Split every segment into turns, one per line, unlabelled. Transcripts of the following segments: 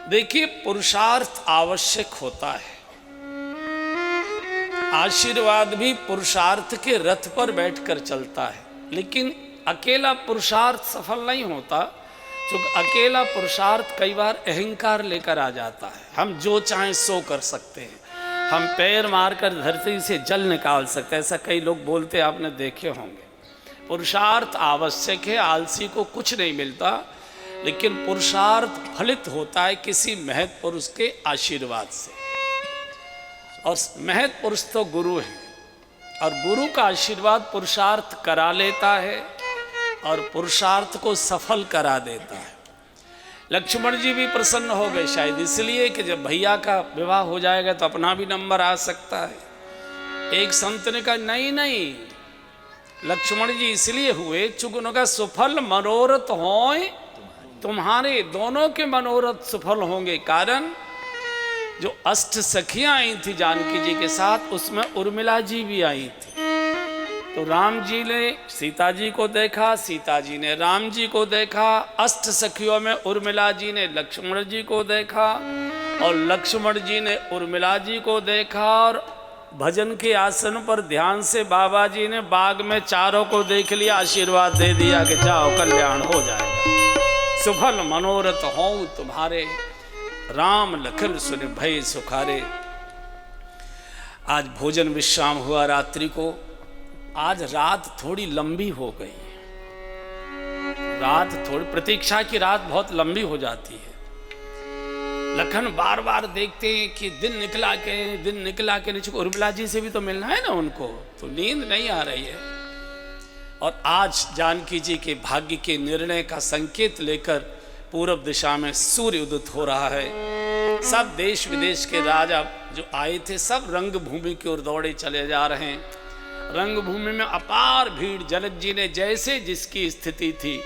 देखिए, पुरुषार्थ आवश्यक होता है। आशीर्वाद भी पुरुषार्थ के रथ पर बैठकर चलता है, लेकिन अकेला पुरुषार्थ सफल नहीं होता, क्योंकि अकेला पुरुषार्थ कई बार अहंकार लेकर आ जाता है। हम जो चाहें सो कर सकते हैं, हम पैर मारकर धरती से जल निकाल सकते हैं, ऐसा कई लोग बोलते आपने देखे होंगे। पुरुषार्थ आवश्यक है, आलसी को कुछ नहीं मिलता, लेकिन पुरुषार्थ फलित होता है किसी महत् पुरुष के आशीर्वाद से। और महत् पुरुष तो गुरु है, और गुरु का आशीर्वाद पुरुषार्थ करा लेता है और पुरुषार्थ को सफल करा देता है। लक्ष्मण जी भी प्रसन्न हो गए, शायद इसलिए कि जब भैया का विवाह हो जाएगा तो अपना भी नंबर आ सकता है। एक संत ने कहा नहीं, लक्ष्मण जी इसलिए हुए चूंकि उनका सुफल मनोरथ होए तुम्हारे, दोनों के मनोरथ सफल होंगे। कारण जो अष्ट सखियां आई थी जानकी जी के साथ, उसमें उर्मिला जी भी आई थी। तो राम जी ने सीता जी को देखा, सीता जी ने राम जी को देखा, अष्ट सखियों में उर्मिला जी ने लक्ष्मण जी को देखा, और लक्ष्मण जी ने उर्मिला जी को देखा, और भजन के आसन पर ध्यान से बाबा जी ने बाग में चारों को देख लिया, आशीर्वाद दे दिया कि जाओ कल्याण हो जाएगा, सुफल मनोरथ हो तुम्हारे, राम लखन सुन भय सुखारे। आज भोजन विश्राम हुआ रात्रि को। आज रात थोड़ी लंबी हो गई, रात थोड़ी, प्रतीक्षा की रात बहुत लंबी हो जाती है। लखन बार बार देखते हैं कि दिन निकला के नीचे, उर्मिला जी से भी तो मिलना है ना उनको, तो नींद नहीं आ रही है। और आज जानकी जी के भाग्य के निर्णय का संकेत लेकर पूरब दिशा में सूर्य उदित हो रहा है। सब देश विदेश के राजा जो आए थे सब रंगभूमि की ओर दौड़े चले जा रहे हैं। रंगभूमि में अपार भीड़, जनक जी ने जैसे जिसकी स्थिति थी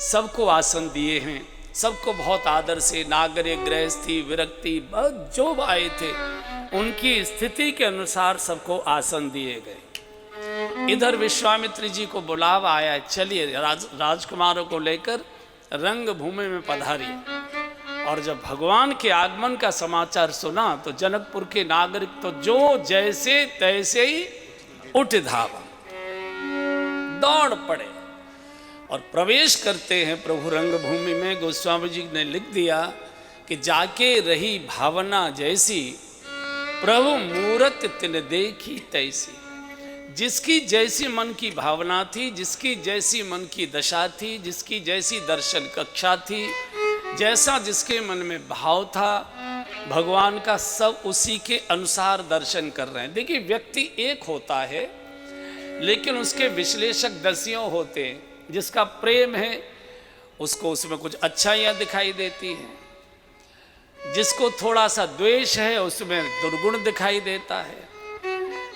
सबको आसन दिए हैं, सबको बहुत आदर से, नागरिक, गृहस्थी, विरक्ति, बहुत जो आए थे उनकी स्थिति के अनुसार सबको आसन दिए गए। इधर विश्वामित्र जी को बुलावा आया, चलिए राजकुमारों को लेकर रंगभूमि में पधारिए। और जब भगवान के आगमन का समाचार सुना तो जनकपुर के नागरिक तो जो जैसे तैसे ही उठ धावा, दौड़ पड़े और प्रवेश करते हैं प्रभु रंगभूमि में। गोस्वामी जी ने लिख दिया कि जाके रही भावना जैसी, प्रभु मूरत तिन देखी तैसी। जिसकी जैसी मन की भावना थी, जिसकी जैसी मन की दशा थी, जिसकी जैसी दर्शन कक्षा थी, जैसा जिसके मन में भाव था, भगवान का सब उसी के अनुसार दर्शन कर रहे हैं। देखिए, व्यक्ति एक होता है लेकिन उसके विश्लेषक दसियों होते हैं। जिसका प्रेम है उसको उसमें कुछ अच्छाइयाँ दिखाई देती हैं, जिसको थोड़ा सा द्वेष है उसमें दुर्गुण दिखाई देता है,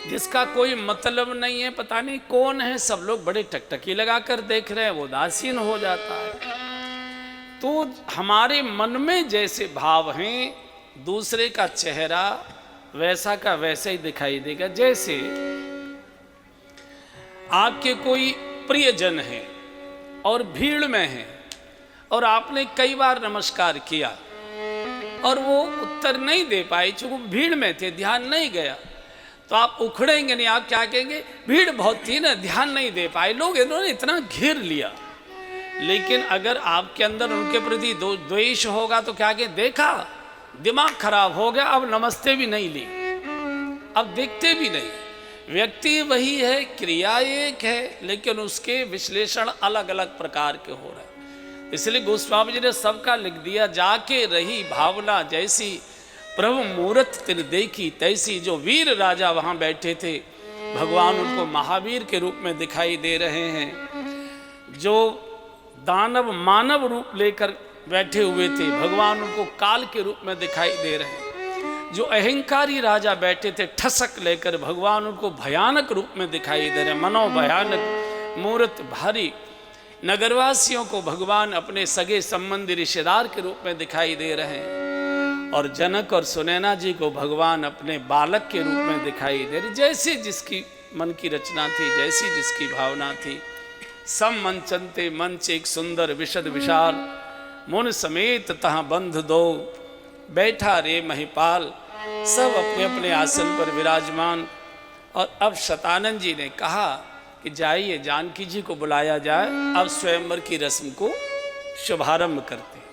जिसका कोई मतलब नहीं है, पता नहीं कौन है, सब लोग बड़े टकटकी लगाकर देख रहे हैं, वो उदासीन हो जाता है। तो हमारे मन में जैसे भाव हैं, दूसरे का चेहरा वैसा का वैसे ही दिखाई देगा। जैसे आपके कोई प्रियजन है और भीड़ में है और आपने कई बार नमस्कार किया और वो उत्तर नहीं दे पाए, चूंकि भीड़ में थे, ध्यान नहीं गया, तो आप उखड़ेंगे नहीं, आप क्या कहेंगे, भीड़ बहुत थी ना, ध्यान नहीं दे पाए, लोग इन्होंने इतना घेर लिया। लेकिन अगर आपके अंदर उनके प्रति द्वेष होगा तो क्या कहें, देखा दिमाग खराब हो गया, अब नमस्ते भी नहीं ली, अब देखते भी नहीं। व्यक्ति वही है, क्रिया एक है, लेकिन उसके विश्लेषण अलग अलग प्रकार के हो रहे हैं। इसलिए गोस्वामी जी ने सबका लिख दिया, जाके रही भावना जैसी, प्रभु मूरत तिन देखी तैसी। जो वीर राजा वहाँ बैठे थे, भगवान उनको महावीर के रूप में दिखाई दे रहे हैं। जो दानव मानव रूप लेकर बैठे हुए थे, भगवान उनको काल के रूप में दिखाई दे रहे हैं। जो अहंकारी राजा बैठे थे ठसक लेकर, भगवान उनको भयानक रूप में दिखाई दे रहे हैं, मनोभयानक, मूर्त भारी। नगरवासियों को भगवान अपने सगे संबंधी रिश्तेदार के रूप में दिखाई दे रहे हैं, और जनक और सुनैना जी को भगवान अपने बालक के रूप में दिखाई दे रहे। जैसे जिसकी मन की रचना थी, जैसी जिसकी भावना थी। सम मंचनते मंच एक सुंदर विशद विशाल, मुन समेत तहाँ बंध दो, बैठा रे महिपाल। सब अपने अपने आसन पर विराजमान। और अब शतानंद जी ने कहा कि जाइए जानकी जी को बुलाया जाए, अब स्वयंवर की रस्म को शुभारंभ करते हैं।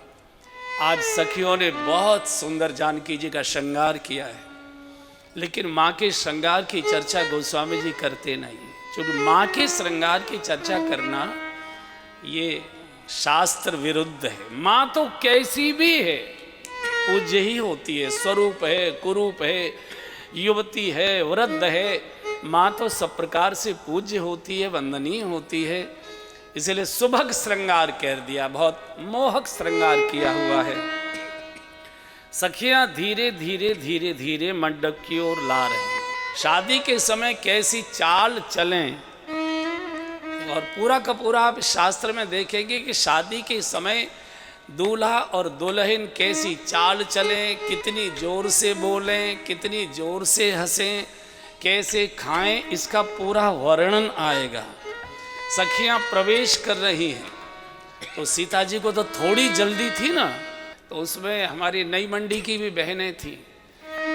आज सखियों ने बहुत सुंदर जानकी जी का श्रृंगार किया है, लेकिन माँ के श्रृंगार की चर्चा गोस्वामी जी करते नहीं, क्योंकि माँ के श्रृंगार की चर्चा करना ये शास्त्र विरुद्ध है। माँ तो कैसी भी है, पूज्य ही होती है, स्वरूप है, कुरूप है, युवती है, वृद्ध है, माँ तो सब प्रकार से पूज्य होती है, वंदनीय होती है। इसलिए सुभग श्रृंगार कह दिया, बहुत मोहक श्रृंगार किया हुआ है। सखियां धीरे धीरे धीरे धीरे मंडप की ओर ला रही हैं। शादी के समय कैसी चाल चलें, और पूरा का पूरा आप शास्त्र में देखेंगे कि शादी के समय दूल्हा और दुल्हन कैसी चाल चलें, कितनी जोर से बोलें, कितनी जोर से हंसें, कैसे खाएं, इसका पूरा वर्णन आएगा। सखियां प्रवेश कर रही हैं, तो सीता जी को तो थोड़ी जल्दी थी ना, तो उसमें हमारी नई मंडी की भी बहनें थी,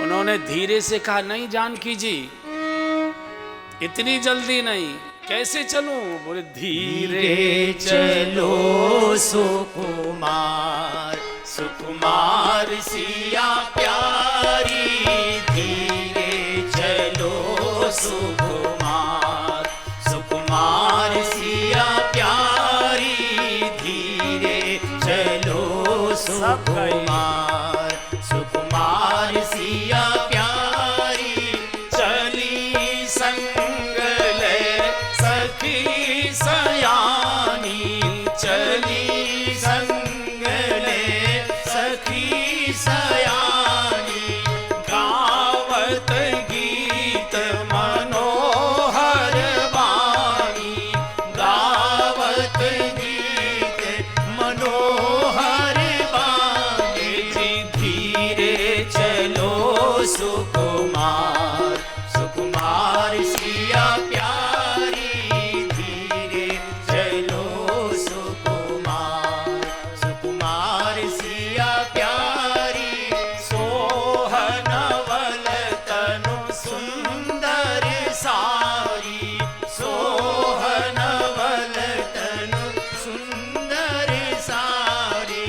उन्होंने धीरे से कहा नहीं जानकी जी इतनी जल्दी नहीं, कैसे चलूं? बोले धीरे
चलो सुकुमार, सुकुमार सिया प्यारी, धीरे चलो सुकुमार, सुकुमार सिया प्यारी, धीरे चलो सुकुमार, सुकुमार सिया प्यारी, चली संग ले सखी सयानी, चली संग ले सखी सयानी, गावत गीत मनोहर वाणी, गावत गीत मनोहर वाणी, धीरे चलो सुकुमार, सुकुमार सिया प्यारी, धीरे चलो सुकुमार, सुकुमार सिया प्यारी, सोहनवल तनु सुंदर सारी, सोहनवल तनु सुंदर सारी,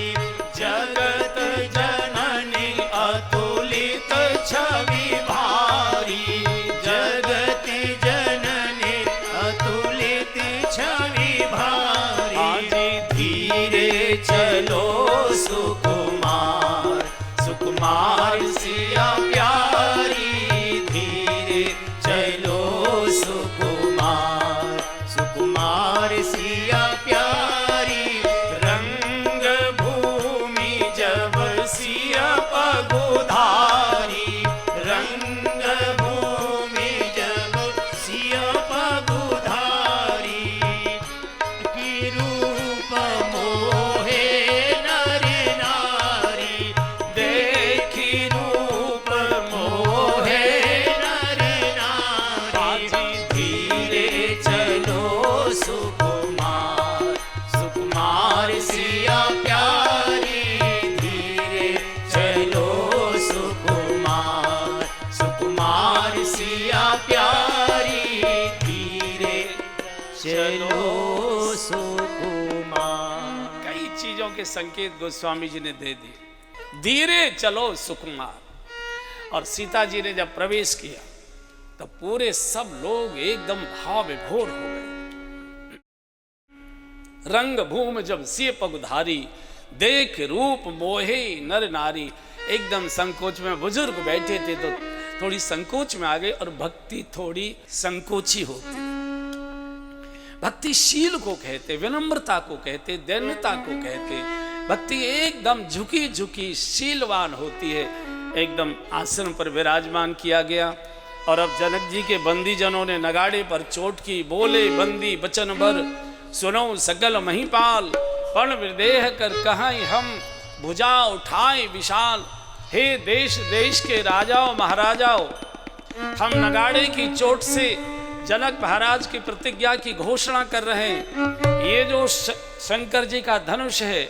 जगत जननी अतुलित छवि भारी, जगत जननी अतुलित छवि भारी, धीरे चलो सुकुमार, सुकुमार सिया प्यारी, धीरे चलो सुकुमार, सुकुमार सिया प्यारी, रंग भूमि जब सिया पगुधारी, रंग भूमि जब सिया पगुधारी, की रूप मोहे नर नारी, देखी रूप मोहे नर नारी, धीरे चलो सुकुमार, सुकुमार सिया प्यारी, धीरे चलो सुकुमार, सुकुमार सिया प्यारी, धीरे चलो सुकुमार।
कई चीजों के संकेत गोस्वामी जी ने दे दिए। धीरे चलो सुकुमार। और सीता जी ने जब प्रवेश किया तो पूरे सब लोग एकदम भाव विभोर हो गए। रंग भूम जब सिय पगुधारी, देख रूप मोहे नर नारी। एकदम संकोच में बुजुर्ग बैठे थे तो थोड़ी संकोच में आ गए, और भक्ति थोड़ी संकोची होती। भक्तिशील को कहते, विनम्रता को कहते, दैन्यता को कहते। भक्ति एकदम झुकी झुकी शीलवान होती है। एकदम आसन पर विराजमान किया गया। और अब जनक जी के बंदी जनों ने नगाड़े पर चोट की, बोले बंदी बचन भर, सुनो सकल महिपाल, पण विदेह कर कहाई हम, भुजा उठाए विशाल। हे देश देश के राजाओं महाराजाओं, हम नगाड़े की चोट से जनक महाराज की प्रतिज्ञा की घोषणा कर रहे हैं। ये जो शंकर जी का धनुष है,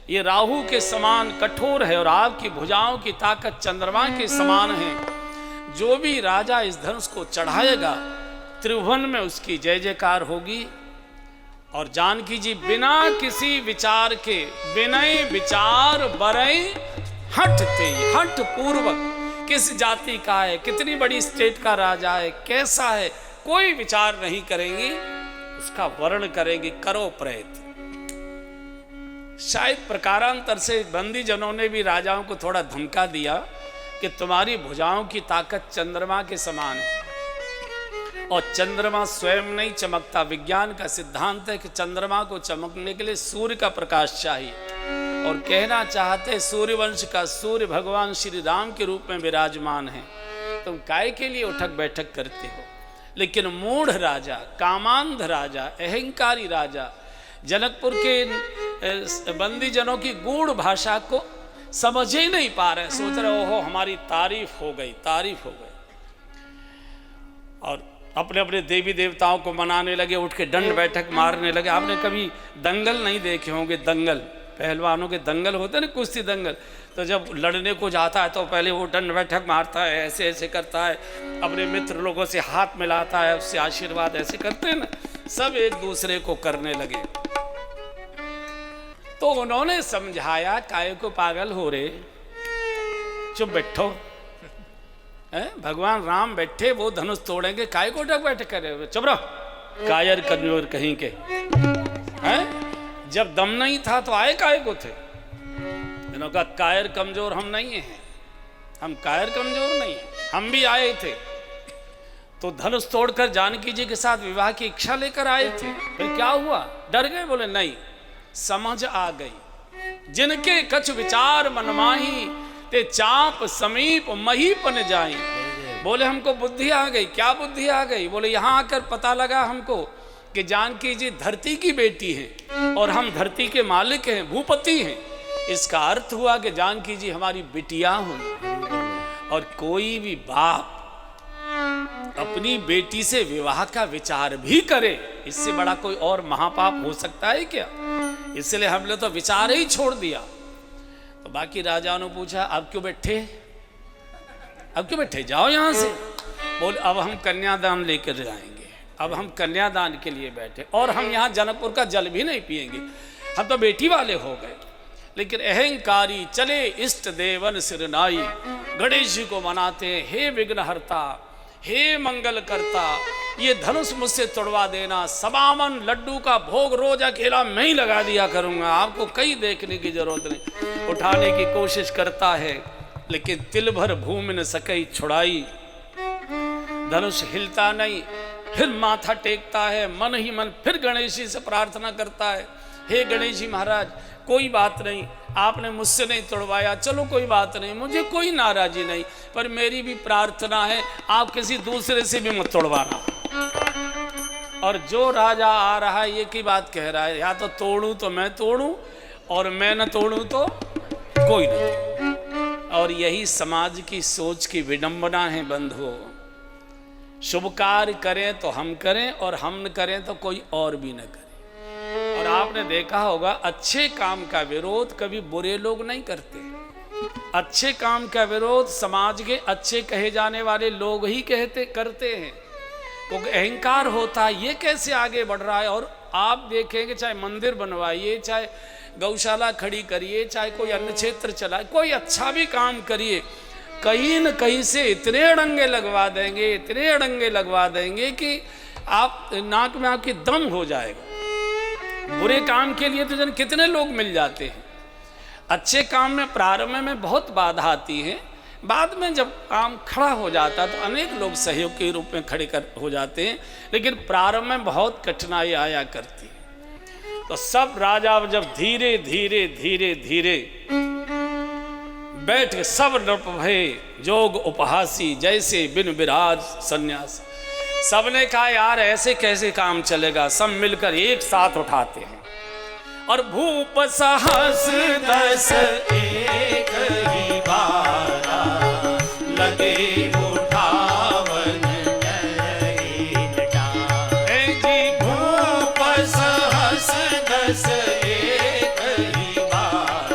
ये राहु के समान कठोर है और आपकी भुजाओं की ताकत चंद्रमा के समान है। जो भी राजा इस धनुष को चढ़ाएगा त्रिभुवन में उसकी जय जयकार होगी। और जानकी जी बिना किसी विचार के विनय विचार बरई हटते हट पूर्वक, किस जाति का है, कितनी बड़ी स्टेट का राजा है, कैसा है, कोई विचार नहीं करेंगी, उसका वर्ण करेंगी करो प्रयत्न। शायद प्रकारांतर से बंदी जनों ने भी राजाओं को थोड़ा धमका दिया कि तुम्हारी भुजाओं की ताकत चंद्रमा के समान है, और चंद्रमा स्वयं नहीं चमकता। विज्ञान का सिद्धांत है कि चंद्रमा को चमकने के लिए सूर्य का प्रकाश चाहिए, और कहना चाहते सूर्यवंश का सूर्य भगवान श्री राम के रूप में विराजमान है। तुम काय के लिए उठक बैठक करते हो? लेकिन मूढ़ राजा, कामांध राजा, अहंकारी राजा जनकपुर के बंदी जनों की गूढ़ भाषा को समझ ही नहीं पा रहे, सोच रहे ओहो हमारी तारीफ हो गई, तारीफ हो गई, और अपने अपने देवी देवताओं को मनाने लगे, उठ के दंड बैठक मारने लगे। आपने कभी दंगल नहीं देखे होंगे, दंगल पहलवानों के दंगल होते ना, कुश्ती दंगल, तो जब लड़ने को जाता है तो पहले वो दंड बैठक मारता है, ऐसे ऐसे करता है, अपने मित्र लोगों से हाथ मिलाता है, उससे आशीर्वाद ऐसे करते हैं ना, सब एक दूसरे को करने लगे। तो उन्होंने समझाया काय को पागल हो रहे, चुप बैठो, भगवान राम बैठे वो धनुष तोड़ेंगे, काय को उठक बैठक करे, चुप रहो कायर कमजोर कहीं के हैं। जब दम नहीं था तो आए काय को थे? इन्होंने कहा कायर कमजोर हम नहीं हैं, हम कायर कमजोर नहीं हैं, हम भी आए थे। तो धनुष तोड़कर जानकी जी के साथ विवाह की इच्छा लेकर आए थे। फिर क्या हुआ? डर गए? बोले नहीं, समझ आ गई। जिनके कछ विचार मनमाही ते चाप समीप महीपन जाई। बोले हमको बुद्धि आ गई। क्या बुद्धि आ गई? बोले यहाँ आकर पता लगा हमको कि जानकी जी धरती की बेटी हैं और हम धरती के मालिक हैं, भूपति हैं। इसका अर्थ हुआ कि जानकी जी हमारी बिटिया हुई। और कोई भी बाप अपनी बेटी से विवाह का विचार भी करे, इससे बड़ा कोई और महापाप हो सकता है क्या? इसलिए हमने तो विचार ही छोड़ दिया। तो बाकी राजाओं ने पूछा अब क्यों बैठे, अब क्यों बैठे, जाओ यहां से। बोले अब हम कन्यादान लेकर जाएंगे, अब हम कन्यादान के लिए बैठे, और हम यहाँ जनकपुर का जल भी नहीं पिएंगे, हम तो बेटी वाले हो गए। लेकिन अहंकारी चले इष्ट देवन सिरनाई, गणेश जी को मनाते हैं, हे विघ्नहर्ता, हे मंगल करता, ये धनुष मुझसे तोड़वा देना, 52 लड्डू का भोग रोज अकेला मैं ही लगा दिया करूंगा, आपको कहीं देखने की जरूरत नहीं। उठाने की कोशिश करता है लेकिन तिल भर भूमि न सकई छुड़ाई, धनुष हिलता नहीं। फिर माथा टेकता है, मन ही मन फिर गणेश जी से प्रार्थना करता है, हे गणेश जी महाराज कोई बात नहीं, आपने मुझसे नहीं तोड़वाया, चलो कोई बात नहीं, मुझे कोई नाराजी नहीं, पर मेरी भी प्रार्थना है आप किसी दूसरे से भी मत तोड़वाना। और जो राजा आ रहा है ये की बात कह रहा है, या तो तोड़ूं तो मैं तोड़ूं, और मैं न तोड़ूं तो कोई नहीं। और यही समाज की सोच की विडंबना है बंधुओं। शुभ कार्य करें तो हम करें, और हम न करें तो कोई और भी न करे। और आपने देखा होगा अच्छे काम का विरोध कभी बुरे लोग नहीं करते, अच्छे काम का विरोध समाज के अच्छे कहे जाने वाले लोग ही करते हैं, क्योंकि अहंकार होता है ये कैसे आगे बढ़ रहा है। और आप देखेंगे चाहे मंदिर बनवाइए, चाहे गौशाला खड़ी करिए, चाहे कोई अन्य क्षेत्र चलाए, कोई अच्छा भी काम करिए, कहीं न कहीं से इतने अड़ंगे लगवा देंगे, इतने अड़ंगे लगवा देंगे कि आप नाक में आपकी दम हो जाएगा। बुरे काम के लिए तो जन कितने लोग मिल जाते हैं। अच्छे काम में प्रारंभ में बहुत बाधा आती है, बाद में जब काम खड़ा हो जाता है तो अनेक लोग सहयोग के रूप में खड़े हो जाते हैं, लेकिन प्रारंभ में बहुत कठिनाई आया करती है। तो सब राजा जब धीरे धीरे धीरे धीरे बैठ के सब नृप भये जोग उपहासी, जैसे बिन विराज सन्यास। सबने कहा यार ऐसे कैसे काम चलेगा, सब मिलकर एक साथ उठाते हैं। और भूप सहस दस
एक ही बारा लगे उठावन नयन डारे। जी भूप सहस दस एक ही बारा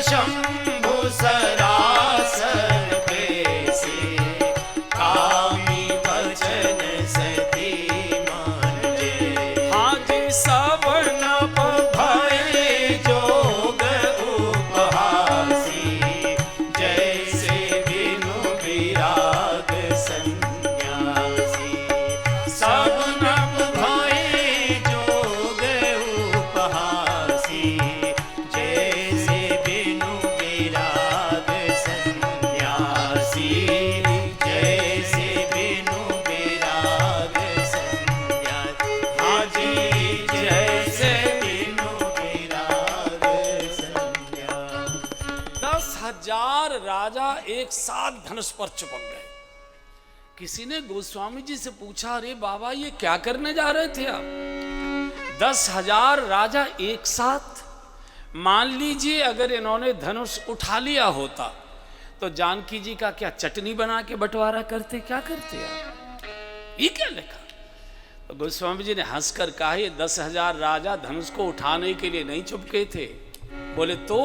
शंभु सरासर कैसे, कामी वचन सती मांजे।
हाजी सब
नभ भय जोग उपहासी, जैसे बिनु विराग सन्यासी। सब नभ भय जोग उपहासी, जैसे बिनु विराग सन्यासी। जैसे बिनु विराग सन्यासी। हाजी जैसे बिनु विराग सन्यासी।
10,000 राजा एक साथ धनुष पर चिपक गए। किसी ने गोस्वामी जी से पूछा, अरे बाबा ये क्या करने जा रहे थे आप? 10,000 राजा एक साथ। मान लीजिए अगर इन्होंने धनुष उठा लिया होता तो जानकी जी का क्या चटनी बना के बंटवारा करते, क्या करते आप? ये क्या लिखा? तो गोस्वामी जी ने हंसकर कहा, ये 10,000 राजा धनुष को उठाने के लिए नहीं चुपके थे। बोले तो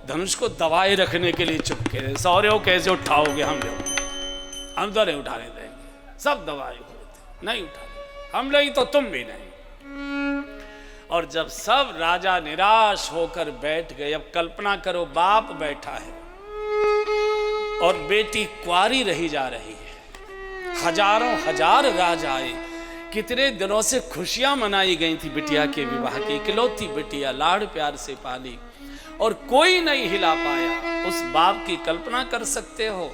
धनुष को दबाए रखने के लिए चुपके थे। सौर्य कैसे उठाओगे? हम लोग हम तो नहीं उठाने देंगे। सब दबाए हुए थे, नहीं उठाने। हम नहीं तो तुम भी नहीं। और जब सब राजा निराश होकर बैठ गए, अब कल्पना करो बाप बैठा है और बेटी कुंवारी रही जा रही है। हजारों हजार राजा आए। कितने दिनों से खुशियां मनाई गई थी बिटिया के विवाह की। इकलौती बिटिया लाड़ प्यार से पाली और कोई नहीं हिला पाया। उस बाप की कल्पना कर सकते हो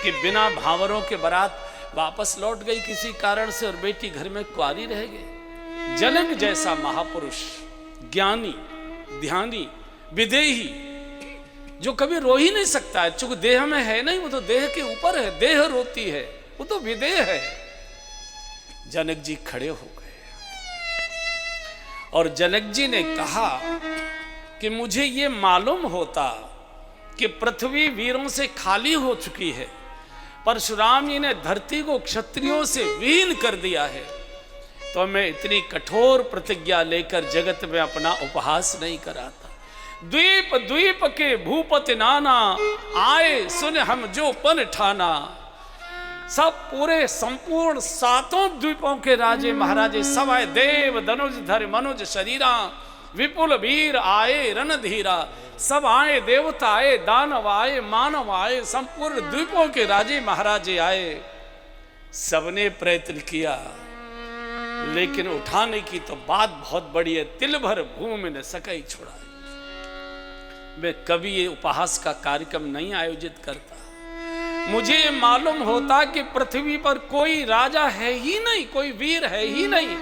कि बिना भावरों के बारात वापस लौट गई किसी कारण से और बेटी घर में कुंवारी रह गई। जनक जैसा महापुरुष, ज्ञानी, ध्यानी, विदेही, जो कभी रो ही नहीं सकता है, चूंकि देह में है नहीं, वो तो देह के ऊपर है। देह रोती है, वो तो विदेह है। जनक जी खड़े हो गए और जनक जी ने कहा कि मुझे ये मालूम होता कि पृथ्वी वीरों से खाली हो चुकी है। परशुराम जी ने धरती को क्षत्रियों से विहीन कर दिया है, तो मैं इतनी कठोर प्रतिज्ञा लेकर जगत में अपना उपहास नहीं कराता। द्वीप द्वीप के भूपति नाना, आए सुन हम जो पन ठाना। सब पूरे संपूर्ण 7 द्वीपों के राजे महाराजे सब आए। देव धनुष धर मनुज शरीरा, विपुल वीर आए रणधीरा। सब आए, देवता आए, दानव आए, मानव आए, संपूर्ण द्वीपों के राजे महाराजे आए। सबने प्रयत्न किया लेकिन उठाने की तो बात बहुत बड़ी है। तिल भर भूमि न सकई छुड़ाए। मैं कभी ये उपहास का कार्यक्रम नहीं आयोजित करता। मुझे ये मालूम होता कि पृथ्वी पर कोई राजा है ही नहीं, कोई वीर है ही नहीं।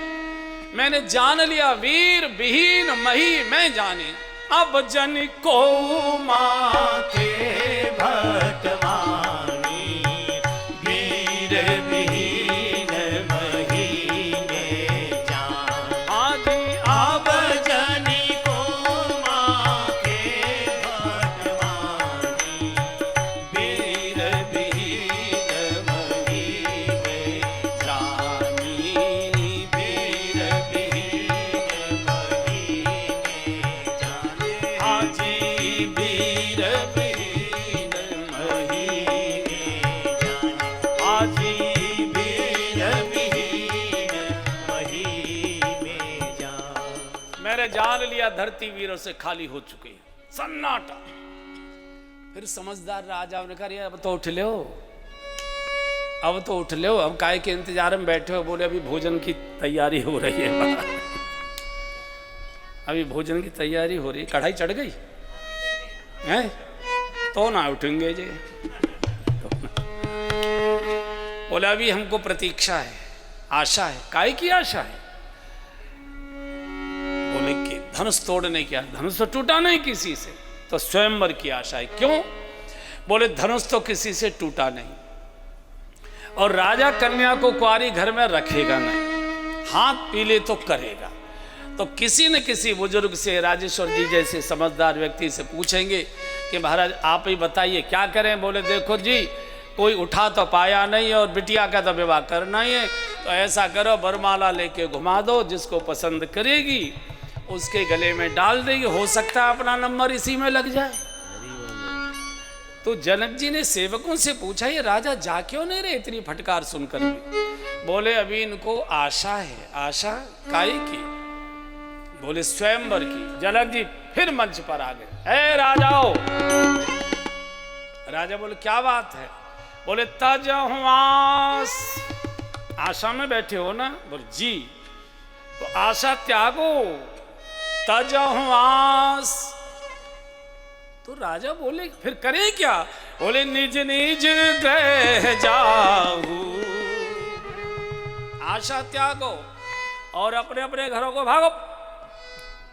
मैंने जान लिया वीर विहीन मही मैं जाने। अब जन को
माथे भटवानी, वीर विहीन मही में जान।
आज
अब जन को माथे भटवानी, वीर विहीन मही में जानी। वीर विहीन मही में जाने। हाजी वीर विहीन मही में जाने। हाजी वीर विहीन मही में जाने।
मैंने जान लिया धरती वीरों से खाली हो चुकी है। सन्नाटा। फिर समझदार राजा ने कहा, अब तो उठ लो, अब तो उठ लो, अब काय के इंतजार में बैठे हो? बोले अभी भोजन की तैयारी हो रही है। अभी भोजन की तैयारी हो रही है। कढ़ाई चढ़ गई है तो ना उठेंगे जी। बोले अभी हमको प्रतीक्षा है, आशा है। काय की आशा है? बोले कि धनुष तोड़ने की। धनुष तो टूटा नहीं किसी से, तो स्वयंवर की आशा है। क्यों? बोले धनुष तो किसी से टूटा नहीं और राजा कन्या को कुंवारी घर में रखेगा नहीं, हाथ पीले तो करेगा। तो किसी न किसी बुजुर्ग से, राजेश्वर जी जैसे समझदार व्यक्ति से पूछेंगे कि महाराज आप ही बताइए क्या करें। बोले देखो जी, कोई उठा तो पाया नहीं और बिटिया का तो विवाह करना ही है, तो ऐसा करो वरमाला लेके घुमा दो, जिसको पसंद करेगी उसके गले में डाल देगी, हो सकता है अपना नंबर इसी में लग जाए। तो जनक जी ने सेवकों से पूछा, ये राजा जा क्यों नहीं रहे इतनी फटकार सुनकर भी? बोले अभी इनको आशा है। आशा काई की? बोले स्वयंवर की। जनक जी फिर मंच पर आ गए। ए राजाओ! राजा बोले क्या बात है? बोले तजहुआस, आशा में बैठे हो ना? बोले जी। तो आशा त्यागो, तजहुआस। तो राजा बोले फिर करें क्या? बोले निज निज गृह जाऊ, आशा त्यागो और अपने अपने घरों को भागो।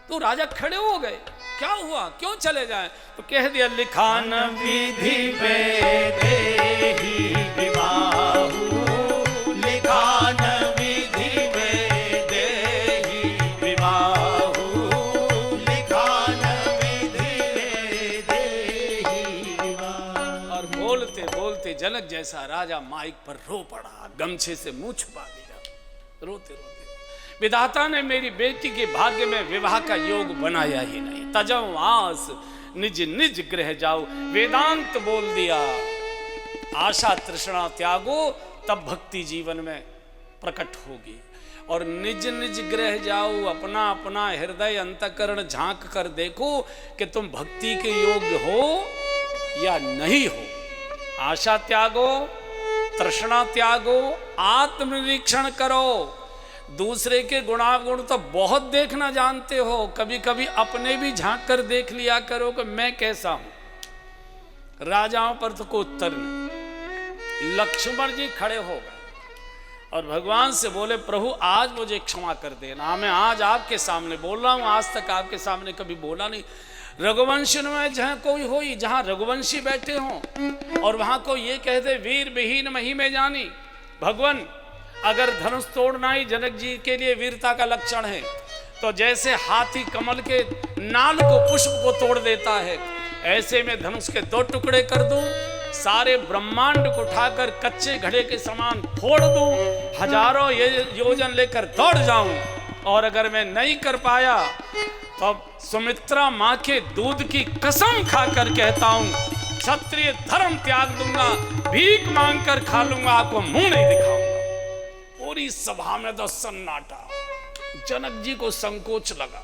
तो राजा खड़े हो गए, क्या हुआ, क्यों चले जाएं? तो कह दिया लिखान
विधि वेदेहि विवाहु, लिखान विधि वेदेहि विवाहु, लिखान विधि वेदेहि विवाहु।
और बोलते बोलते जनक जैसा राजा माइक पर रो पड़ा, गमछे से मुंह छुपा दिया, रोते रोते। विधाता ने मेरी बेटी के भाग्य में विवाह का योग बनाया ही नहीं। तजहुआस, निज निज गृह जाओ, वेदांत बोल दिया। आशा तृष्णा त्यागो, तब भक्ति जीवन में प्रकट होगी। और निज निज गृह जाओ, अपना अपना हृदय अंतःकरण झांक कर देखो कि तुम भक्ति के योग्य हो या नहीं हो। आशा त्यागो, तृष्णा त्यागो, आत्मनिरीक्षण करो। दूसरे के गुणागुण तो बहुत देखना जानते हो, कभी कभी अपने भी झांक कर देख लिया करो कि मैं कैसा हूं। राजाओं पर तो कोई उत्तर नहीं। लक्ष्मण जी खड़े हो गए और भगवान से बोले प्रभु आज मुझे क्षमा कर देना, मैं आज आपके सामने बोल रहा हूं, आज तक आपके सामने कभी बोला नहीं। रघुवंश में जहां कोई हो, जहां रघुवंशी बैठे हों और वहां को ये कह दे वीर विहीन मही में जानी। भगवान अगर धनुष तोड़ना ही जनक जी के लिए वीरता का लक्षण है, तो जैसे हाथी कमल के नाल को, पुष्प को तोड़ देता है, ऐसे में धनुष के 2 टुकड़े कर दूं, सारे ब्रह्मांड को उठाकर कच्चे घड़े के समान फोड़ दूं, हजारों योजन लेकर दौड़ जाऊं। और अगर मैं नहीं कर पाया तो सुमित्रा मां के दूध की कसम खाकर कहता हूं, क्षत्रिय धर्म त्याग दूंगा, भीख मांगकर खा लूंगा, आपको मुंह नहीं दिखाऊंगा। पूरी सभा में तो सन्नाटा। जनक जी को संकोच लगा,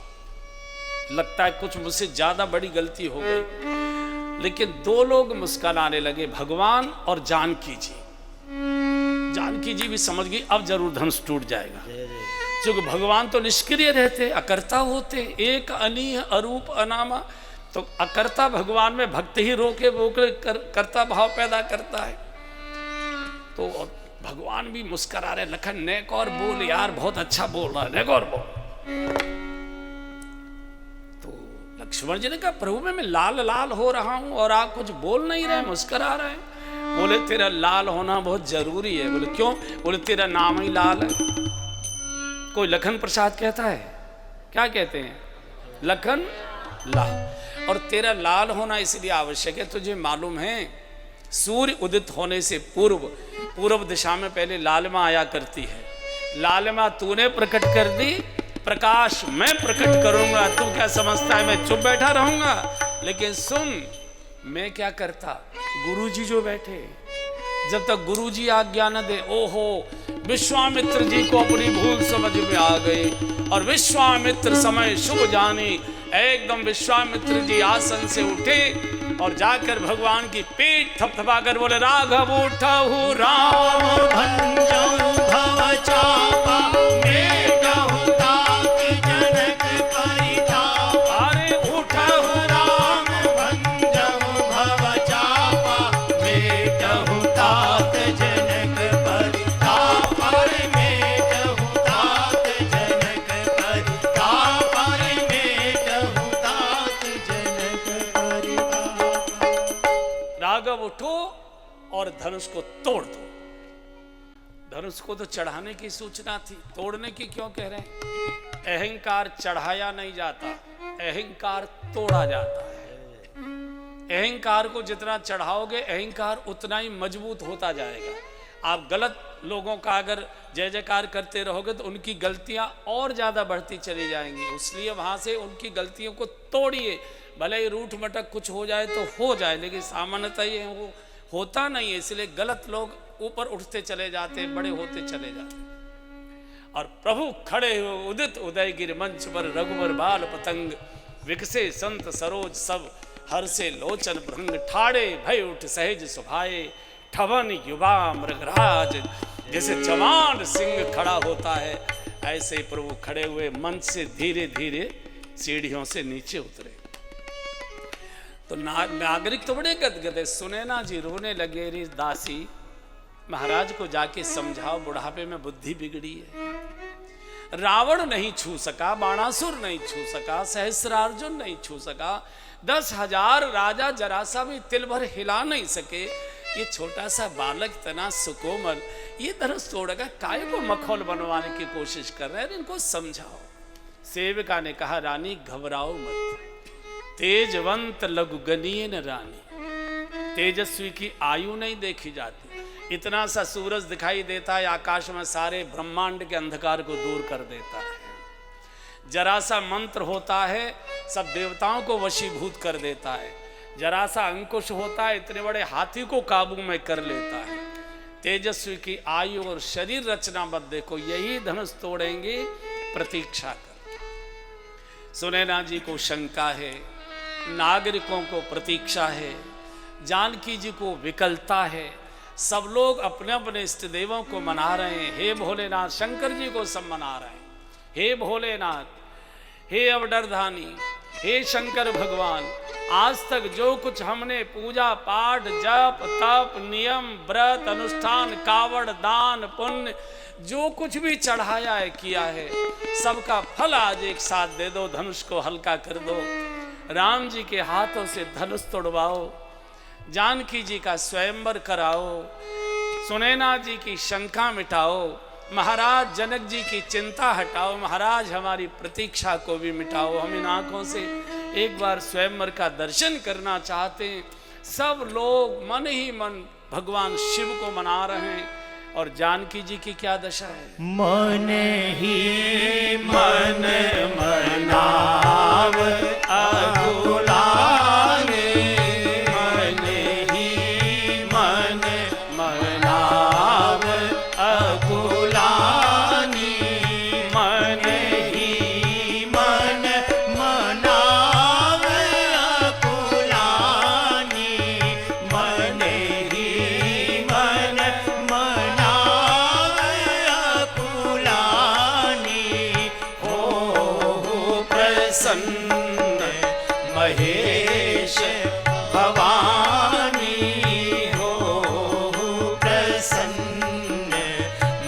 लगता है कुछ मुझसे ज्यादा बड़ी गलती हो गई। लेकिन 2 लोग मुस्कुराने लगे, भगवान और जानकी जी। जानकी जी भी समझ गई अब जरूर धनुष टूट जाएगा, क्योंकि भगवान तो निष्क्रिय रहते, अकर्ता होते, एक अनीह अरूप अनामा। तो अकर्ता भगवान में भक्ति ही रोके बोके करता भाव पैदा करता है। तो भगवान भी मुस्कुरा रहे, लखन नेक और बोल यार, बहुत अच्छा बोल रहा है, नेक और बोल। तो लक्ष्मण जी ने कहा प्रभु मैं लाल लाल हो रहा हूं और आप कुछ बोल नहीं रहे, मुस्कुरा रहे हैं। बोले तेरा लाल होना बहुत जरूरी है। बोले क्यों? बोले तेरा नाम ही लाल है। कोई लखन प्रसाद कहता है, क्या कहते हैं? लखन लाल। और तेरा लाल होना इसलिए आवश्यक है, तुझे मालूम है सूर्य उदित होने से पूर्व दिशा में पहले लालिमा आया करती है। लालिमा तूने प्रकट कर दी, प्रकाश मैं प्रकट करूंगा। तू क्या समझता है मैं चुप बैठा रहूंगा? लेकिन सुन, मैं क्या करता, गुरुजी जो बैठे, जब तक गुरुजी आज्ञा न दे, ओहो विश्वामित्र जी को अपनी भूल समझ में आ गई। और विश्वामित्र समय शुभ जानी, एकदम विश्वामित्र जी आसन से उठे और जाकर भगवान की पीठ थपथपाकर बोले राघव उठहु राम
भंजहु भव चापा, मेटहु तात जनक परितापा।
अरे उठहु
राम भंजहु भव चापा, मेटहु तात जनक परितापा। मेटहु तात जनक परितापा, मेटहु तात जनक परितापा।
राघव उठो और धनुष को तोड़ दो। धनुष को तो चढ़ाने की सूचना थी, तोड़ने की क्यों कह रहे हैं? अहंकार चढ़ाया नहीं जाता, अहंकार तोड़ा जाता है। अहंकार को जितना चढ़ाओगे अहंकार उतना ही मजबूत होता जाएगा। आप गलत लोगों का अगर जय जयकार करते रहोगे तो उनकी गलतियां और ज्यादा बढ़ती चली जाएंगी। इसलिए वहां से उनकी गलतियों को तोड़िए, भले ही रूठ मटक कुछ हो जाए तो हो जाए, लेकिन सामान्यतः ये वो होता नहीं है, इसलिए गलत लोग ऊपर उठते चले जाते, बड़े होते चले जाते। और प्रभु खड़े हुए उदित उदय गिर मंच पर, रघुवर बाल पतंग विकसे संत सरोज सब, हर से लोचन भृंग ठाड़े भय उठ सहज सुभाए, ठवन युवा मृगराज। जैसे जवान सिंह खड़ा होता है ऐसे ही प्रभु खड़े हुए मंच से धीरे धीरे सीढ़ियों से नीचे उतरे। तो नागरिक तो बड़े गदगदे, सुनैना जी रोने लगे, रे दासी महाराज को जाके समझाओ, बुढ़ापे में बुद्धि बिगड़ी है। रावण नहीं छू सका, बाणासुर नहीं छू सका, सहस्रार्जुन नहीं छू सका, 10,000 राजा जरासा भी तिल भर हिला नहीं सके। ये छोटा सा बालक तना सुकोमल, ये धनुष तोड़ेगा, काय को मखौल बनवाने की कोशिश कर रहे हैं, इनको समझाओ। सेविका ने कहा, रानी घबराओ मत, तेजवंत लघुगनीन रानी, तेजस्वी की आयु नहीं देखी जाती। इतना सा सूरज दिखाई देता है आकाश में, सारे ब्रह्मांड के अंधकार को दूर कर देता है। जरा सा मंत्र होता है, सब देवताओं को वशीभूत कर देता है। जरा सा अंकुश होता है, इतने बड़े हाथी को काबू में कर लेता है। तेजस्वी की आयु और शरीर रचना मत देखो, यही धनुष तोड़ेंगे, प्रतीक्षा कर। सुनैना जी को शंका है, नागरिकों को प्रतीक्षा है, जानकी जी को विकलता है। सब लोग अपने अपने इष्ट देवों को मना रहे हैं। हे भोलेनाथ, शंकर जी को सब मना रहे हैं। हे भोलेनाथ, हे अवडरधानी, हे शंकर भगवान, आज तक जो कुछ हमने पूजा पाठ जप तप नियम व्रत अनुष्ठान कावड़ दान पुण्य जो कुछ भी चढ़ाया है किया है, सबका फल आज एक साथ दे दो, धनुष को हल्का कर दो। राम जी के हाथों से धनुष तोड़वाओ, जानकी जी का स्वयंवर कराओ, सुनैना जी की शंका मिटाओ, महाराज जनक जी की चिंता हटाओ, महाराज हमारी प्रतीक्षा को भी मिटाओ। हम इन आंखों से एक बार स्वयंवर का दर्शन करना चाहते हैं। सब लोग मन ही मन भगवान शिव को मना रहे हैं, और जानकी जी की क्या दशा है?
मन ही मन मनाव अकुलाने, मन ही मन मनाव अकुलानी, मन ही मन मनाव अकुलानी, मन ही मन मनाव अकुलानी। हो प्रसन्न महेश भवानी, हो प्रसन्न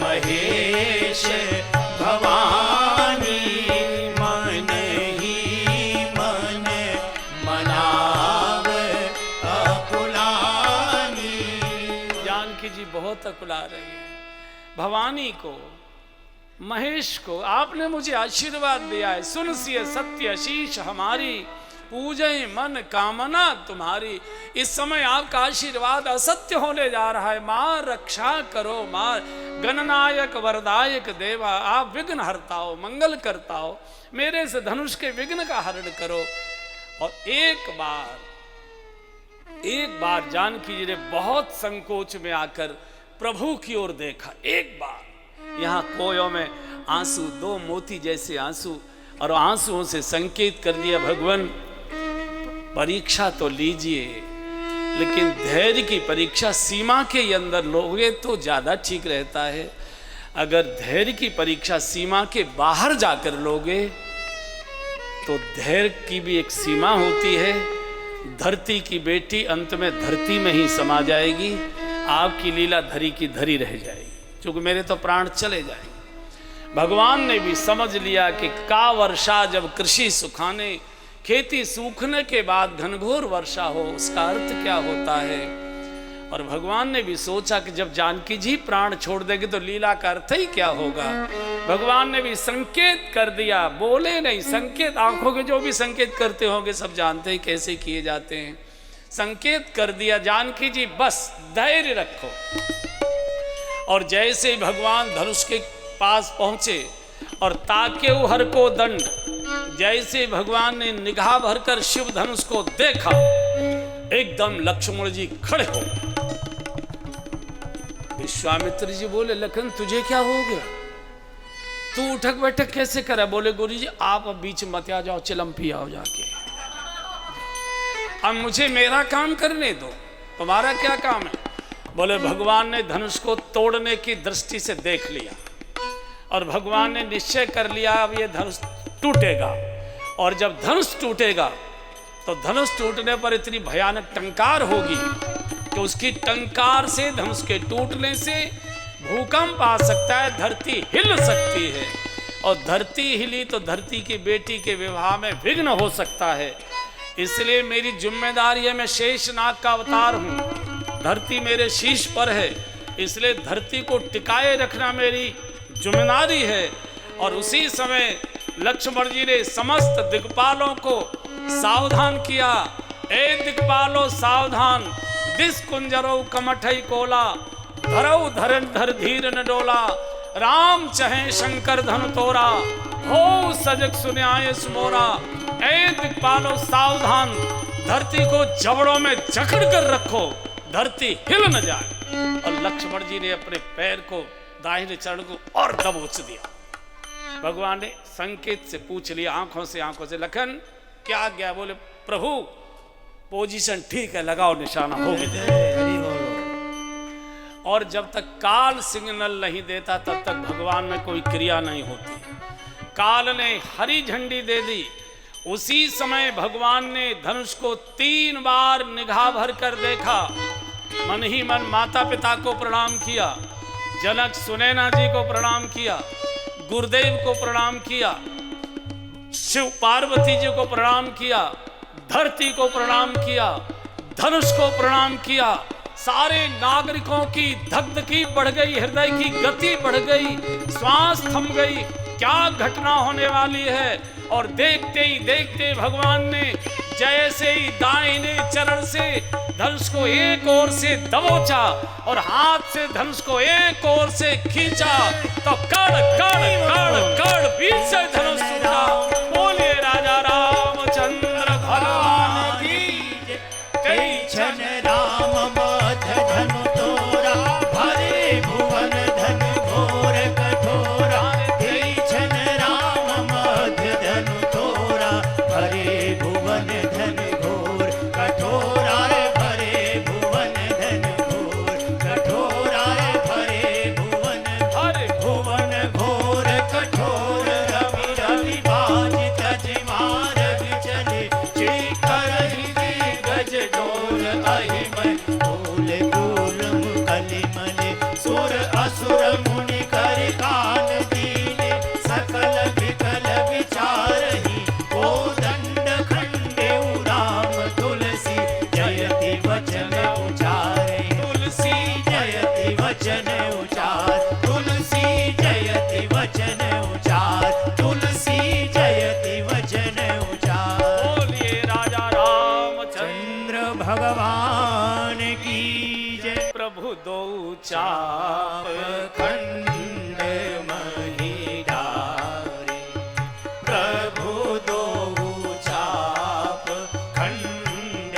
महेश भवानी, मन ही मन मनाव अकुलानी।
जानकी जी बहुत अकुला रही है। भवानी को, महेश को आपने मुझे आशीर्वाद दिया है, सुनसिए सत्य शीश हमारी, पूजे मन कामना तुम्हारी। इस समय आपका आशीर्वाद असत्य होने जा रहा है। मां रक्षा करो, मां गणनायक वरदायक देवा, आप विघ्न हरता हो, मंगल करता हो, मेरे से धनुष के विघ्न का हरण करो। और एक बार जानकी जी ने बहुत संकोच में आकर प्रभु की ओर देखा। एक बार यहाँ कोयों में आंसू, 2 मोती जैसे आंसू, और आंसुओं से संकेत कर दिया, भगवान परीक्षा तो लीजिए, लेकिन धैर्य की परीक्षा सीमा के अंदर लोगे तो ज्यादा ठीक रहता है। अगर धैर्य की परीक्षा सीमा के बाहर जाकर लोगे तो धैर्य की भी एक सीमा होती है। धरती की बेटी अंत में धरती में ही समा जाएगी, आपकी लीला धरी की धरी रह जाएगी, क्योंकि मेरे तो प्राण चले जाएंगे। भगवान ने भी समझ लिया कि का वर्षा जब कृषि सुखाने, खेती सूखने के बाद घनघोर वर्षा हो, उसका अर्थ क्या होता है। और भगवान ने भी सोचा कि जब जानकी जी प्राण छोड़ देंगे तो लीला का अर्थ ही क्या होगा। भगवान ने भी संकेत कर दिया, बोले नहीं, संकेत, आंखों के जो भी संकेत करते होंगे सब जानते हैं कैसे किए जाते हैं। संकेत कर दिया, जानकी जी बस धैर्य रखो। और जैसे ही भगवान धनुष के पास पहुंचे और ताके हर को दंड, जैसे भगवान ने निगाह भरकर शिव धनुष को देखा, एकदम लक्ष्मण जी खड़े हो गए। विश्वामित्र जी बोले, लखन तुझे क्या हो गया, तू उठक बैठक कैसे करे? बोले, गुरु जी आप अब बीच मत आ जाओ, चिलम पी आओ जाके, अब मुझे मेरा काम करने दो, तुम्हारा क्या काम है? बोले, भगवान ने धनुष को तोड़ने की दृष्टि से देख लिया और भगवान ने निश्चय कर लिया अब ये धनुष टूटेगा, और जब धनुष टूटेगा तो धनुष टूटने पर इतनी भयानक टंकार होगी कि उसकी टंकार से, धनुष के टूटने से भूकंप आ सकता है, धरती हिल सकती है, और धरती हिली तो धरती की बेटी के विवाह में विघ्न हो सकता है। इसलिए मेरी जिम्मेदारी है, मैं शेषनाग का अवतार हूँ, धरती मेरे शीश पर है, इसलिए धरती को टिकाए रखना मेरी जिम्मेदारी है। और उसी समय लक्ष्मण जी ने समस्त दिक्पालों को सावधान किया, ए दिक्पालो सावधान, दिस कुंजरो कमठई कोला, धरऊ धरण धर धीर न डोला, राम चहे शंकर धन तोरा, हो सजग सुन्याय सुमोरा। ए दिक्पालो सावधान, धरती को जबड़ों में जकड़ कर रखो, धरती हिल न जाए। और लक्ष्मण जी ने अपने पैर को, दाहिने चरण को और दबोच दिया। भगवान ने संकेत से पूछ लिया, आंखों से, लखन क्या आज्ञा? बोले, प्रभु पोजीशन ठीक है, लगाओ निशाना, हो गया। और जब तक काल सिग्नल नहीं देता तब तक भगवान में कोई क्रिया नहीं होती। काल ने हरी झंडी दे दी, उसी समय भगवान ने धनुष को 3 बार निगाह भर कर देखा, मन ही मन माता पिता को प्रणाम किया, जनक सुनैना जी को प्रणाम किया, गुरुदेव को प्रणाम किया, शिव पार्वती जी को प्रणाम किया, धरती को प्रणाम किया, धनुष को प्रणाम किया। सारे नागरिकों की धगधगी बढ़ गई, हृदय की गति बढ़ गई, श्वास थम गई, क्या घटना होने वाली है। और देखते ही देखते भगवान ने जैसे ही दाहिने चरण से धनुष को एक ओर से दबोचा और हाथ से धनुष को एक ओर से खींचा, तो कड़ कड़ कड़ कड़ बीच से धनुष टूटा। बोलिए राजा रामचंद्र भगवान की। कई
क्षण राम माथ धनु तोरा, भरे भुवन धन घोर कठोरा। कई क्षण राम माथ धनु तोरा, भरे भुवन धन घोर कठोरा। भरे भुवन धन घोर कठोरा, भरे भुवन घोर कठोर। रवि रवि बाज तज मार्ग चले, श्रीकर गज डोर अहिमय। कूल कूल मुकलि मले, सुर असुर मुनि कर कान दीने। सकल विकल विचारहि, ओ दंड खंडे राम। तुलसी जयति वचन उचारे, तुलसी जयति वचन उचार। तुलसी जयति वचन उचार, तुलसी जयति वचन उचार।
बोलिए राजा रामचंद्र
चंद्र भगवान की जय।
प्रभु दो चाप
खंड मही डारे, प्रभु दो चाप खंड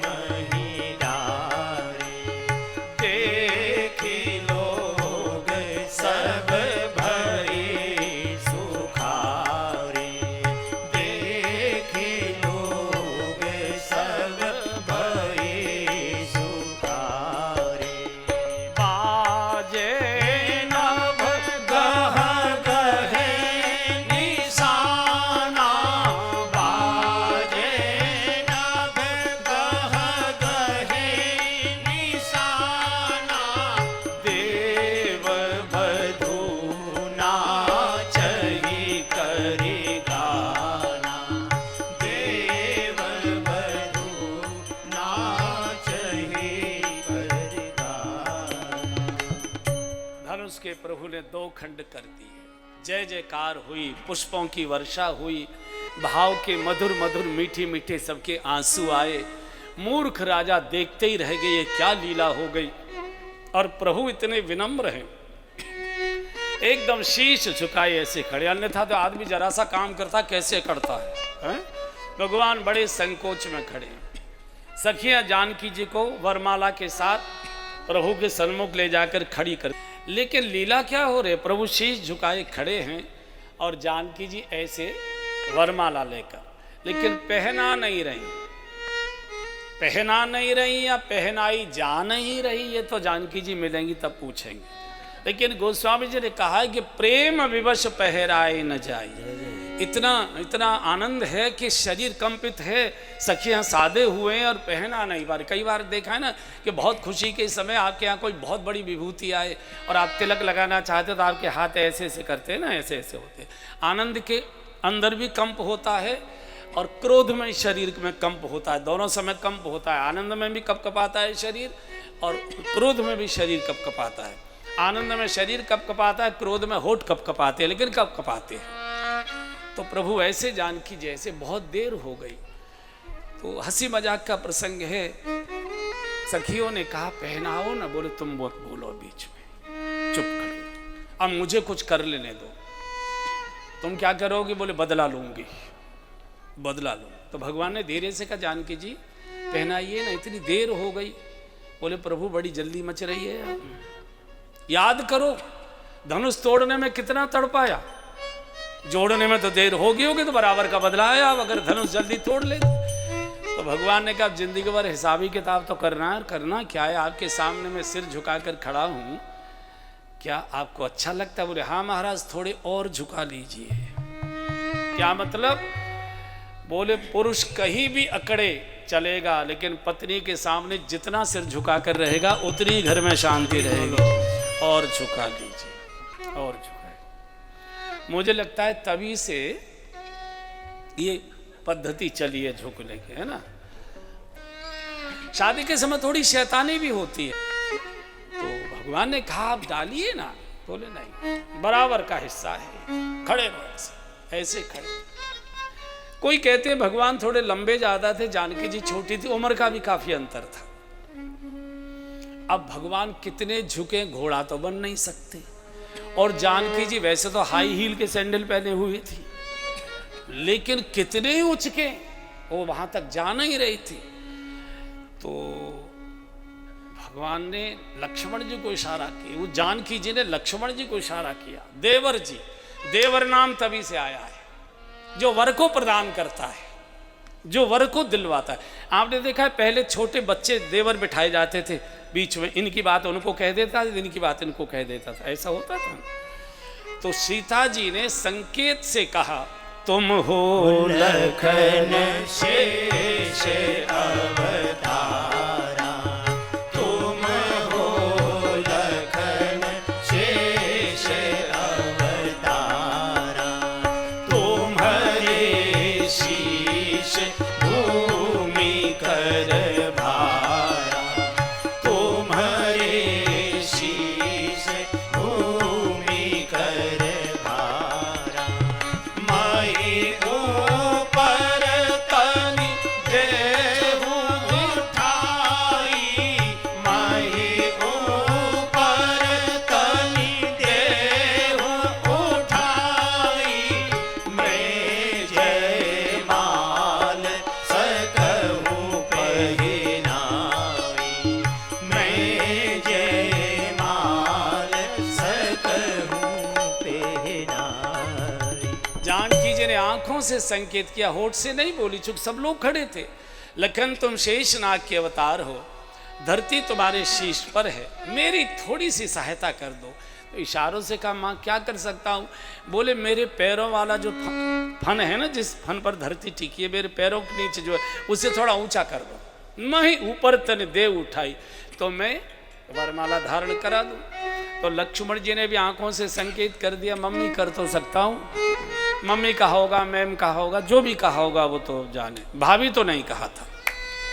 मही डारे। देखी लोग सब भये सुखारे, देखी लोग सब भये सुखारे।
बाजे
नभ गह गहे निशाना, बाजे नभ गह गहे निशाना। देव बधू नाचहि करि गाना, देव बधू नाचहि करि गाना।
धनुष के प्रभु ने 2 खंड कर दिए। जय जयकार हुई, पुष्पों की वर्षा हुई, भाव के मधुर मधुर मीठे मीठे सबके आंसू आए। मूर्ख राजा देखते ही रह गए, ये क्या लीला हो गई। और प्रभु इतने विनम्र हैं, एकदम शीश झुकाए ऐसे खड़े, अन्यथा तो आदमी जरा सा काम करता कैसे करता है? भगवान बड़े संकोच में खड़े। सखियां जानकी जी को वरमाला के साथ प्रभु के सन्मुख ले जाकर खड़ी कर, लेकिन लीला क्या हो रही? प्रभु शीश झुकाए खड़े हैं और जानकी जी ऐसे वरमाला लेकर, लेकिन पहना नहीं रही या पहनाई जा नहीं रही, ये तो जानकी जी मिलेंगी तब पूछेंगे। लेकिन गोस्वामी जी ने कहा है कि प्रेम विवश पहराए न जाए। इतना आनंद है कि शरीर कंपित है, सखियां सादे हुए हैं और पहना नहीं पा रही। कई बार देखा है ना कि बहुत खुशी के समय आपके यहाँ कोई बहुत बड़ी विभूति आए और आप तिलक लगाना चाहते हो तो आपके हाथ ऐसे ऐसे करते हैं ना, ऐसे ऐसे होते हैं। आनंद के अंदर भी कंप होता है और क्रोध में शरीर में कंप होता है, दोनों समय कंप होता है। आनंद में भी कपकपाता है शरीर और क्रोध में भी शरीर कपकपाता है। आनंद में शरीर कपकपाता है, क्रोध में होठ कपकपाते हैं, लेकिन कपकपाते हैं। तो प्रभु ऐसे जानकी जैसे बहुत देर हो गई, तो हंसी मजाक का प्रसंग है। सखियों ने कहा पहनाओ ना, बोले तुम बहुत बोलो बीच में, चुप खड़े, अब मुझे कुछ कर लेने दो। तुम क्या करोगे? बोले बदला लूंगी, बदला लूँ। तो भगवान ने धीरे से कहा जानकी जी पहनाइए ना, इतनी देर हो गई। बोले प्रभु बड़ी जल्दी मच रही है, याद करो धनुष तोड़ने में कितना तड़पाया, जोड़ने में तो देर होगी तो बराबर का बदला है। अब अगर धनुष जल्दी तोड़ ले तो भगवान ने कहा जिंदगी भर हिसाबी किताब तो करना है, करना क्या है? आपके सामने मैं सिर झुकाकर खड़ा हूं, क्या आपको अच्छा लगता है? बोले हाँ महाराज, थोड़े और झुका लीजिए। क्या मतलब? बोले पुरुष कहीं भी अकड़े चलेगा, लेकिन पत्नी के सामने जितना सिर झुकाकर रहेगा उतनी घर में शांति रहेगी। और झुका लीजिए, और झुकाए। मुझे लगता है तभी से ये पद्धति चली है झुकने की, है ना। शादी के समय थोड़ी शैतानी भी होती है, तो भगवान ने कहा आप डालिए ना। बोले नहीं, बराबर का हिस्सा है, खड़े रहो ऐसे, ऐसे खड़े। कोई कहते हैं भगवान थोड़े लंबे ज्यादा थे, जानकी जी छोटी थी, उम्र का भी काफी अंतर था। अब भगवान कितने झुके, घोड़ा तो बन नहीं सकते। और जानकी जी वैसे तो हाई हील के सैंडल पहने हुए थी, लेकिन कितने उचके, वो वहां तक जा नहीं रही थी। तो भगवान ने लक्ष्मण जी को इशारा किया, वो जानकी जी ने लक्ष्मण जी को इशारा किया, देवर जी। देवर नाम तभी से आया है जो वर को प्रदान करता है, जो वर को दिलवाता है। आपने देखा है पहले छोटे बच्चे देवर बिठाए जाते थे बीच में, इनकी बात उनको कह देता था, इनकी बात इनको कह देता था, ऐसा होता था। तो सीता जी ने संकेत से कहा तुम हो
लखन शेष अवतारा, तुम हो लखन शेष अवतारा, तुम्हारे शीश भूमि कर भारा, तुम्हारे शीश भूमि कर भारा, माई ऊपर तनि देहु उठाई, माई ऊपर तनि देहु उठाई, मैं जय माल सकहु पहिनाई, मैं जय माल सकहु पहिनाई।
जानकी जी ने आंखों से संकेत किया, होठ से नहीं बोली, चूंकि सब लोग खड़े थे। लखन तुम शेषनाग के अवतार हो, धरती तुम्हारे शीश पर है, मेरी थोड़ी सी सहायता कर दो। तो इशारों से कहा माँ क्या कर सकता हूँ? बोले मेरे पैरों वाला जो फन है ना, जिस फन पर धरती टिकी है, मेरे पैरों के नीचे जो है उसे थोड़ा ऊंचा कर दो। मैं ही ऊपर तन दे उठाई तो मैं वरमाला धारण करा दूं। तो लक्ष्मण जी ने भी आंखों से संकेत कर दिया, मम्मी कर तो सकता हूँ, मम्मी कहा होगा, मैम कहा होगा, जो भी कहा होगा वो तो जाने। भाभी तो नहीं कहा था,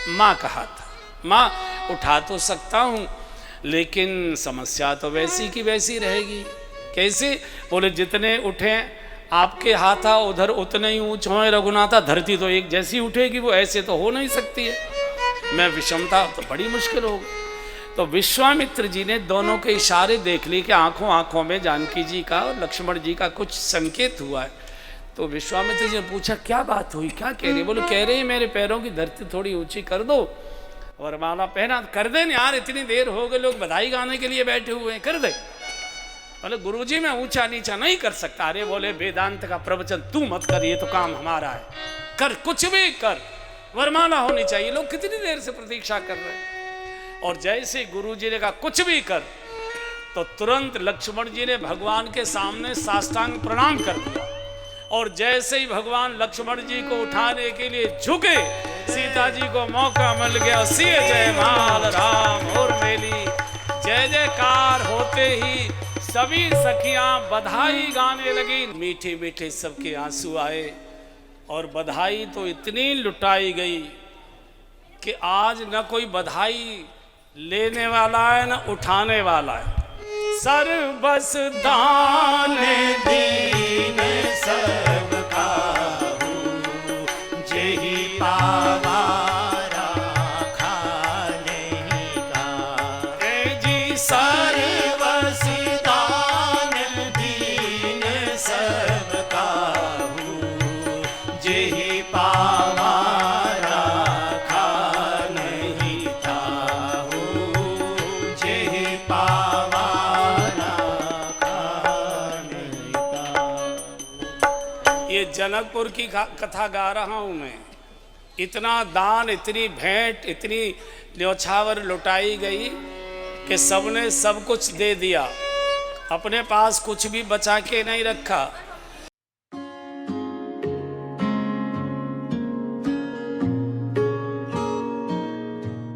माँ कहा था, माँ उठा तो सकता हूँ, लेकिन समस्या तो वैसी की वैसी रहेगी। कैसे? बोले जितने उठे आपके हाथा उधर उतने ही ऊंच होए रघुनाथा, धरती तो एक जैसी उठेगी, वो ऐसे तो हो नहीं सकती है, मैं विषमता तो बड़ी मुश्किल होगी। तो विश्वामित्र जी ने दोनों के इशारे देख लिए कि आंखों आंखों में जानकी जी का और लक्ष्मण जी का कुछ संकेत हुआ है। तो विश्वामित्र जी ने पूछा क्या बात हुई, क्या कह रही? बोले कह रही मेरे पैरों की धरती थोड़ी ऊंची कर दो, वरमाला पहना। कर दे यार, इतनी देर हो गई, लोग बधाई गाने के लिए बैठे हुए हैं, कर दे। बोले गुरुजी मैं ऊंचा नीचा नहीं कर सकता। अरे बोले वेदांत का प्रवचन तू मत कर, ये तो काम हमारा है, कर कुछ भी कर, वरमाला होनी चाहिए। लोग कितनी देर से प्रतीक्षा कर रहे हैं। और जैसे गुरुजी ने कहा कुछ भी कर, तो तुरंत लक्ष्मण जी ने भगवान के सामने साष्टांग प्रणाम कर दिया। और जैसे ही भगवान लक्ष्मण जी को उठाने के लिए झुके, सीता जी को मौका मिल गया। सिय जय माल राम और मेली, जय जयकार होते ही सभी सखियां बधाई गाने लगी। मीठे मीठे सबके आंसू आए और बधाई तो इतनी लुटाई गई कि आज न कोई बधाई लेने वाला है न उठाने वाला है। सर्वस दान
दीन सब काहू, जेहि पावा राखा नहीं का।
जी
सर्वस दान दीन सब काहू, जेहि पावा राखा नहीं ताहू, जेहि पावा राखा नहीं ताहू।
ये जनकपुर की कथा गा रहा हूं मैं। इतना दान, इतनी भेंट, इतनी न्यौछावर लुटाई गई कि सबने सब कुछ दे दिया, अपने पास कुछ भी बचा के नहीं रखा।